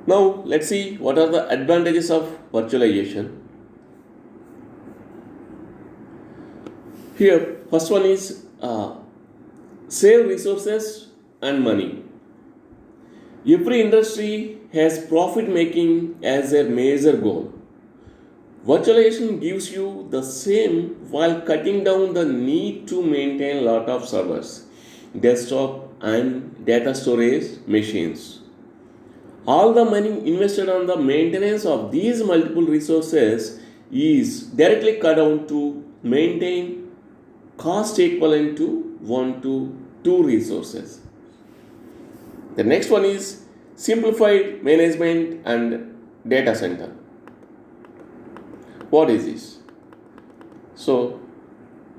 Now let's see what are the advantages of virtualization. Here, first one is save resources and money. Every industry has profit making as their major goal. Virtualization gives you the same while cutting down the need to maintain a lot of servers, desktop and data storage machines. All the money invested on the maintenance of these multiple resources is directly cut down to maintain cost equivalent to 1 to 2 resources. The next one is simplified management and data center. What is this? So,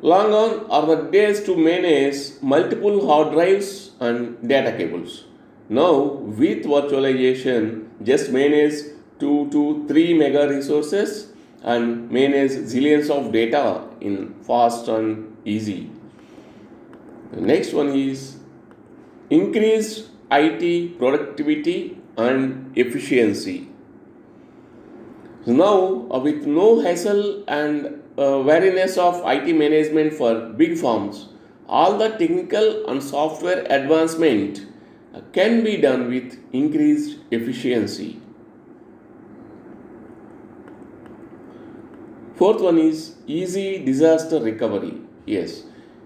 long on are the days to manage multiple hard drives and data cables. Now, with virtualization, just manage 2 to 3 mega resources and manage zillions of data in fast and easy. The next one is increased IT productivity and efficiency. So now, with no hassle and wariness of IT management for big firms, all the technical and software advancement can be done with increased efficiency. Fourth one is easy disaster recovery. Yes,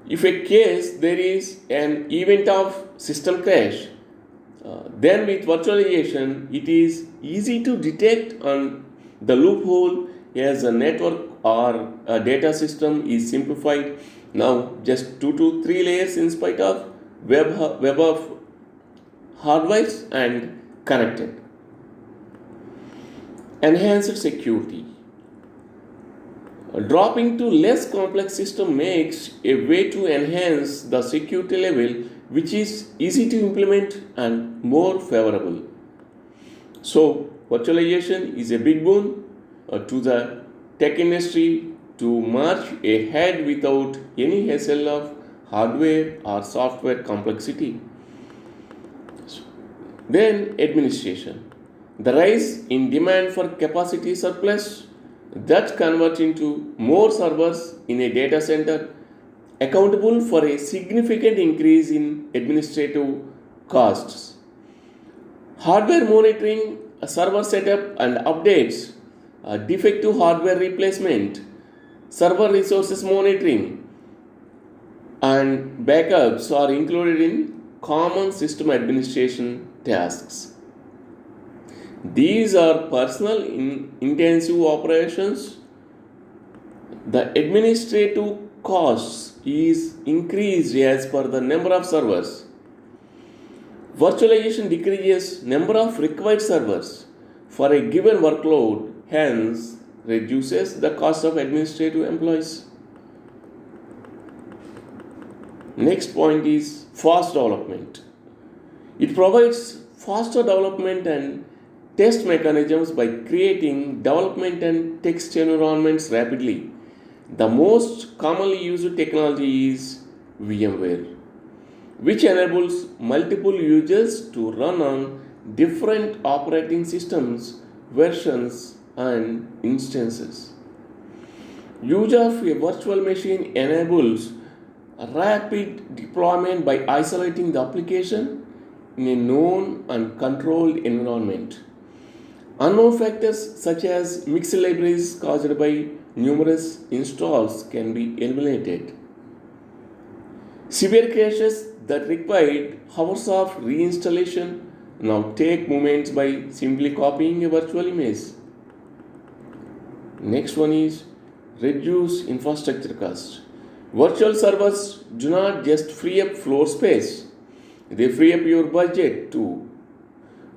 if a case there is an event of system crash, then with virtualization it is easy to detect and the loophole as a network or a data system is simplified. Now just 2 to 3 layers in spite of web of hardwires and connected. Enhanced security. Dropping to less complex system makes a way to enhance the security level which is easy to implement and more favorable. So virtualization is a big boon to the tech industry to march ahead without any hassle of hardware or software complexity. Then administration. The rise in demand for capacity surplus that convert into more servers in a data center accountable for a significant increase in administrative costs. Hardware monitoring, server setup and updates, defective hardware replacement, server resources monitoring, and backups are included in common system administration tasks. These are personal intensive operations. The administrative costs is increased as per the number of servers. Virtualization decreases number of required servers for a given workload, hence reduces the cost of administrative employees. Next point is fast development. It provides faster development and test mechanisms by creating development and test environments rapidly. The most commonly used technology is VMware, which enables multiple users to run on different operating systems, versions, and instances. Use of a virtual machine enables rapid deployment by isolating the application in a known and controlled environment. Unknown factors such as mixed libraries caused by numerous installs can be eliminated. Severe crashes that required hours of reinstallation now take moments by simply copying a virtual image. Next one is reduce infrastructure cost. Virtual servers do not just free up floor space, they free up your budget too.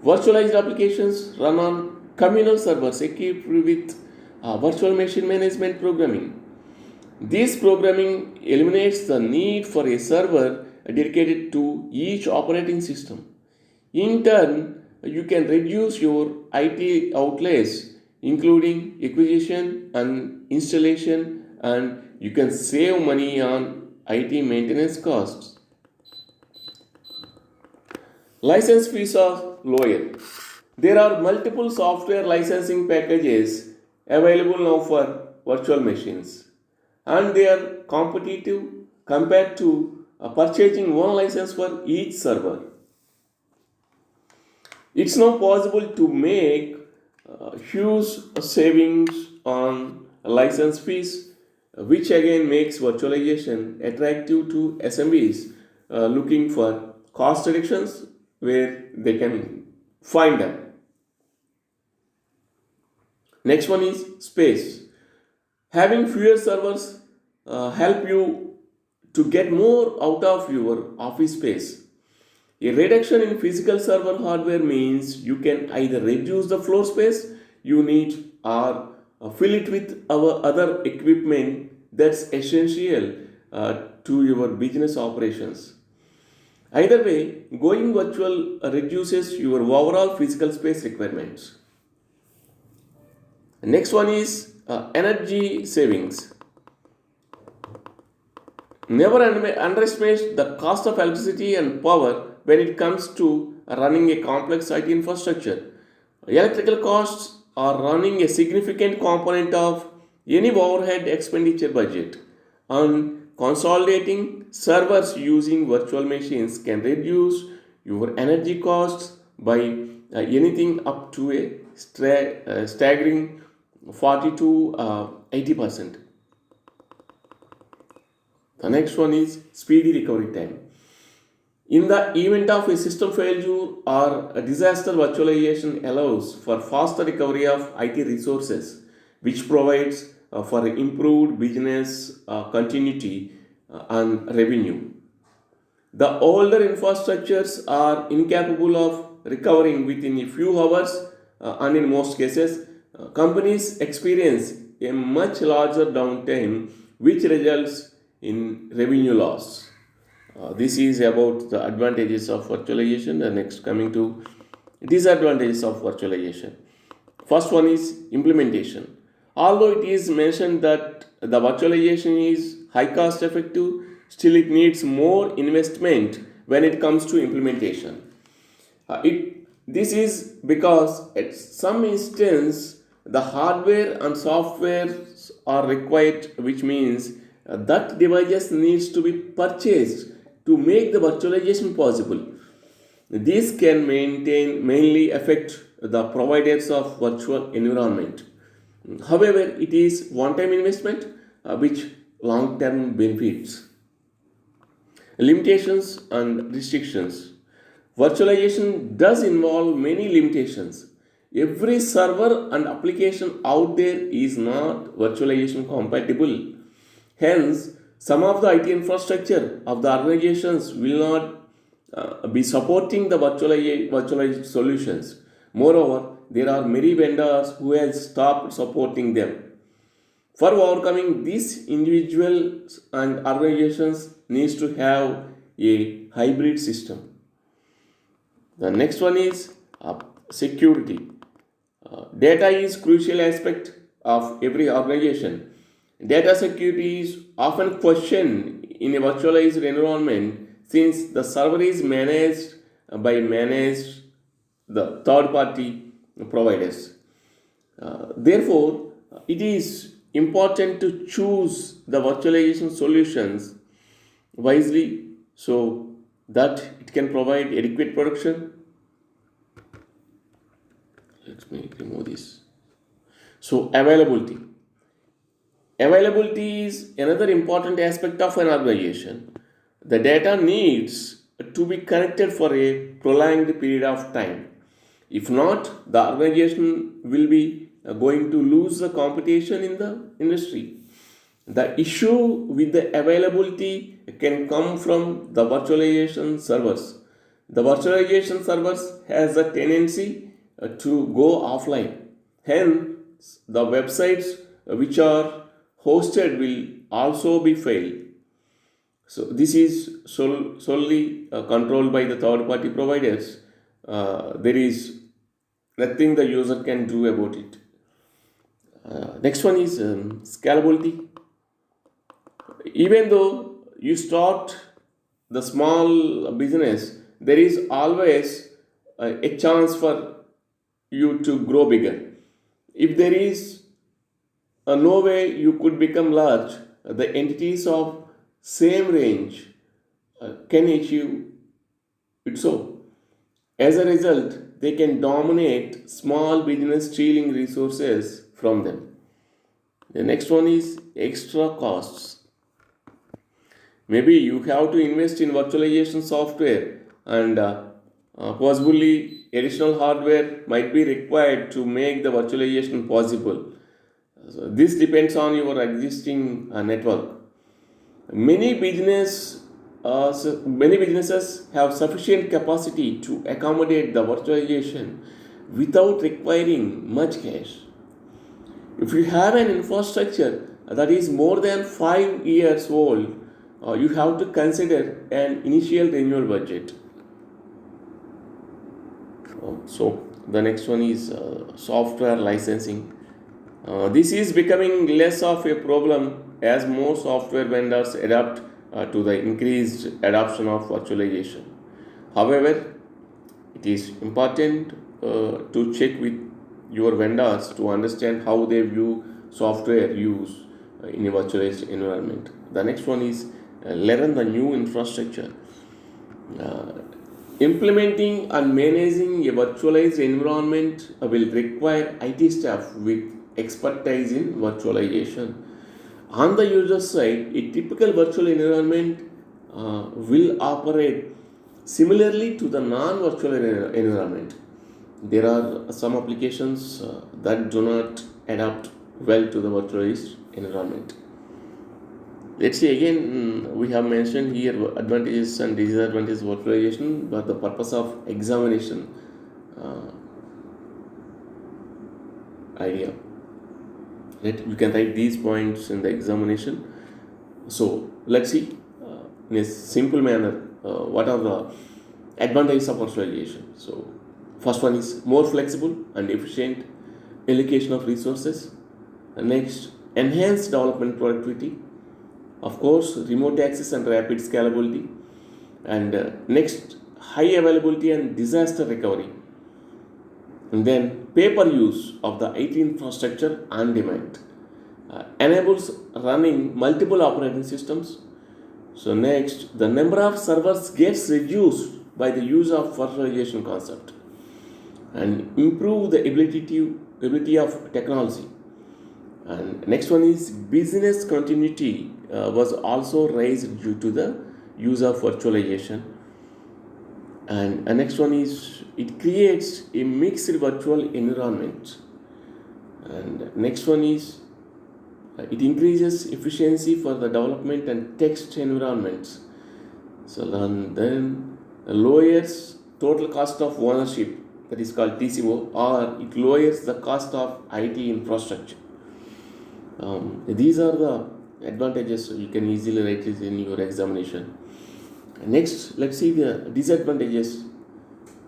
Virtualized applications run on communal servers equipped with virtual machine management programming. This programming eliminates the need for a server dedicated to each operating system. In turn, you can reduce your IT outlays, including acquisition and installation, and you can save money on IT maintenance costs. License fees are lower. There are multiple software licensing packages available now for virtual machines, and they are competitive compared to purchasing one license for each server. It's now possible to make huge savings on license fees, which again makes virtualization attractive to SMBs looking for cost reductions where they can find them. Next one is space. Having fewer servers help you to get more out of your office space. A reduction in physical server hardware means you can either reduce the floor space you need or fill it with our other equipment that's essential to your business operations. Either way, going virtual reduces your overall physical space requirements. Next one is energy savings. Never underestimate the cost of electricity and power when it comes to running a complex IT infrastructure. Electrical costs are running a significant component of any overhead expenditure budget, and consolidating servers using virtual machines can reduce your energy costs by anything up to a staggering 40 to 80%. The next one is speedy recovery time. In the event of a system failure or a disaster, virtualization allows for faster recovery of IT resources, which provides for improved business continuity and revenue. The older infrastructures are incapable of recovering within a few hours, and in most cases, companies experience a much larger downtime, which results in revenue loss. This is about the advantages of virtualization. And next, coming to disadvantages of virtualization. First one is implementation. Although it is mentioned that the virtualization is high cost effective, still it needs more investment when it comes to implementation. This is because at some instance the hardware and software are required, which means that devices needs to be purchased to make the virtualization possible. This can mainly affect the providers of virtual environment. However, it is one-time investment which long-term benefits. Limitations and restrictions. Virtualization does involve many limitations. Every server and application out there is not virtualization compatible. Hence, some of the IT infrastructure of the organizations will not be supporting the virtualized solutions. Moreover, there are many vendors who have stopped supporting them. For overcoming these, individuals and organizations needs to have a hybrid system. The next one is security. Data is crucial aspect of every organization. Data security is often questioned in a virtualized environment since the server is managed by managed the third party providers. Therefore, it is important to choose the virtualization solutions wisely so that it can provide adequate protection. Let me remove this. So, availability. Availability is another important aspect of an organization. The data needs to be connected for a prolonged period of time. If not, the organization will be going to lose the competition in the industry. The issue with the availability can come from the virtualization servers. The virtualization servers has a tendency to go offline. Hence, the websites which are hosted will also be failed. So this is solely controlled by the third party providers. There is nothing the user can do about it. Next one is scalability. Even though you start the small business, there is always a chance for you to grow bigger. If there is no way you could become large, the entities of same range can achieve it so. As a result, they can dominate small business stealing resources from them. The next one is extra costs. Maybe you have to invest in virtualization software and possibly additional hardware might be required to make the virtualization possible. So this depends on your existing network. Many businesses have sufficient capacity to accommodate the virtualization without requiring much cash. If you have an infrastructure that is more than 5 years old, you have to consider an initial renewal budget. So the next one is software licensing. This is becoming less of a problem as more software vendors adapt to the increased adoption of virtualization. However, it is important to check with your vendors to understand how they view software use in a virtualized environment. The next one is learn the new infrastructure. Uh, Implementing and managing a virtualized environment will require IT staff with expertise in virtualization. On the user side, a typical virtual environment will operate similarly to the non-virtual environment. There are some applications that do not adapt well to the virtualized environment. Let's see again, we have mentioned here advantages and disadvantages of virtualization, but the purpose of examination uh, idea. Right? You can write these points in the examination. So let's see in a simple manner what are the advantages of virtualization. So first one is more flexible and efficient allocation of resources. Next, enhanced development productivity. Of course, remote access and rapid scalability. And next, high availability and disaster recovery. And then pay-per use of the IT infrastructure on demand. Enables running multiple operating systems. So next, the number of servers gets reduced by the use of virtualization concept, and improve the ability of technology. And next one is business continuity was also raised due to the use of virtualization. And next one is it creates a mixed virtual environment. And next one is it increases efficiency for the development and text environments. So then lowers total cost of ownership, that is called TCO, or it lowers the cost of IT infrastructure. These are the advantages. You can easily write it in your examination. Next, let's see the disadvantages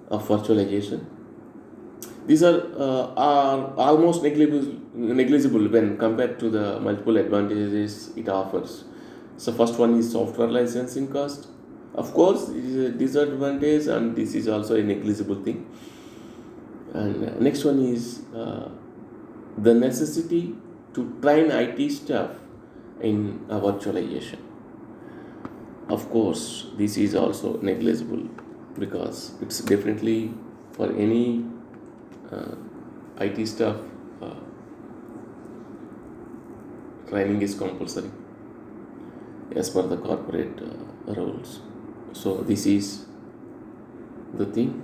of virtualization. These are almost negligible when compared to the multiple advantages it offers. So first one is software licensing cost. Of course, it is a disadvantage, and this is also a negligible thing. And next one is the necessity to train IT staff in virtualization. Of course, this is also negligible because it's definitely for any IT staff, training is compulsory as per the corporate rules. So this is the thing.